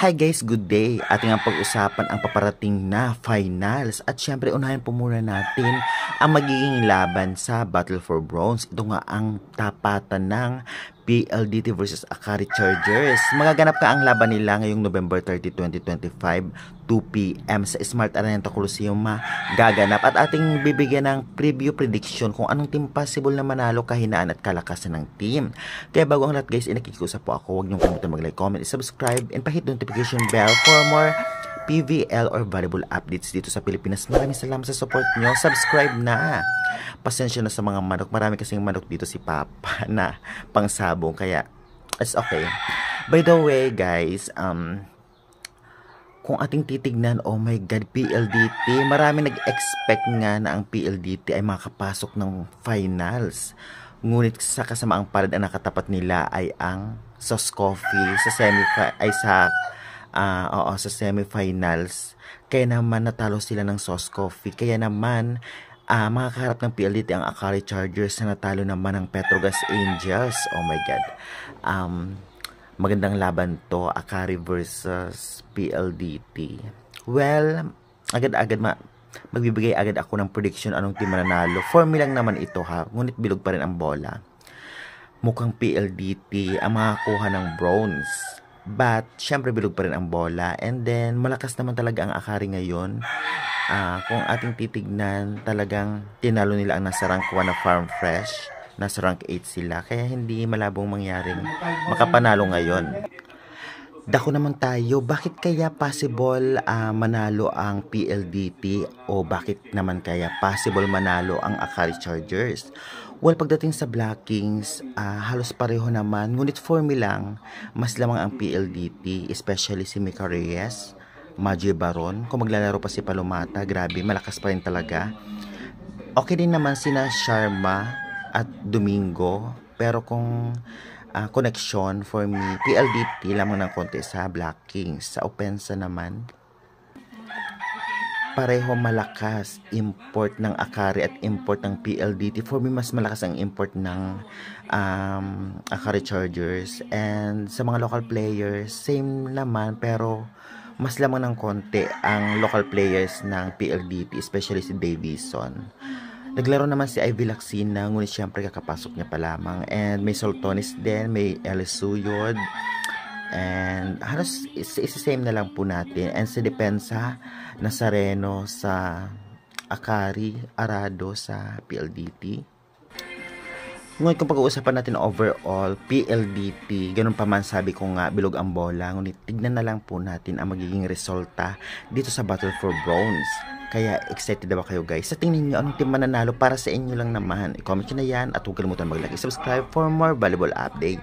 Hi guys, good day. Ating ang pag-usapan ang paparating na finals at syempre unahin po muna natin ang magiging laban sa Battle for Bronze. Ito nga ang tapatan ng PLDT versus Akari Chargers. Magaganap ka ang laban nila ngayong November 30, 2025, 2 p.m. sa Smart Arena Coliseum gaganap at ating bibigyan ng preview prediction kung anong team possible na manalo, kahinaan at kalakasan ng team. Kaya bago ang lahat guys, nakikiusap po ako, huwag niyong kalimutan mag-like, comment, subscribe, and pahit notification bell for more PVL or volleyball updates dito sa Pilipinas. Maraming salamat sa support nyo. Subscribe na. Pasensya na sa mga manok. Marami kasing manok dito si Papa na pangsabong. Kaya, it's okay. By the way, guys, kung ating titignan, oh my God, PLDT. Marami nag-expect nga na ang PLDT ay makapasok ng finals. Ngunit sa kasamaang palad ang nakatapat nila ay ang Sauce Coffee sa semifinals. Kaya naman natalo sila ng Sauce Coffee. Kaya naman makakaharap ng PLDT ang Akari Chargers na natalo naman ng Petrogas Angels. Oh my God. Magandang laban to, Akari versus PLDT. Well, agad-agad magbibigay agad ako ng prediction anong team mananalo. For me lang naman ito ha, ngunit bilog pa rin ang bola. Mukhang PLDT ang makakuha ng bronze. But, syempre bilog pa rin ang bola. And then, malakas naman talaga ang Akari ngayon. Kung ating titignan, talagang tinalo nila ang nasa rank 1 na Farm Fresh. Nasa rank 8 sila. Kaya hindi malabong mangyaring makapanalo ngayon. Dako naman tayo, bakit kaya possible manalo ang PLDT o bakit naman kaya possible manalo ang Akari Chargers? Well, pagdating sa Black Kings, halos pareho naman. Ngunit for me lang, mas lamang ang PLDT, especially si Mika Reyes, Maji Baron. Kung maglalaro pa si Palomata, grabe, malakas pa rin talaga. Okay din naman sina Sharma at Domingo, pero kung connection for me, PLDT lamang ng konti sa Black Kings. Sa opensa naman, pareho malakas import ng Akari at import ng PLDT. For me, mas malakas ang import ng Akari Chargers. And sa mga local players, same naman, pero mas lamang ng konti ang local players ng PLDT, especially si Davison. Naglaro naman si Ivy Laxina, ngunit syempre kakapasok niya pa lamang. And may Soltonis din, may Elisuyod. And halos isa-same na lang po natin. And sa depensa, Nazareno sa Akari, Arado sa PLDT. Ngunit kung pag-uusapan natin overall, PLDT, ganun pa man sabi ko nga, bilog ang bola. Ngunit tignan na lang po natin ang magiging resulta dito sa Battle for Bronze. Kaya excited na ba kayo guys? Sa tingin nyo, anong team mananalo para sa inyo lang naman? I-comment nyo na yan at huwag kalimutan mag-like, subscribe for more volleyball update.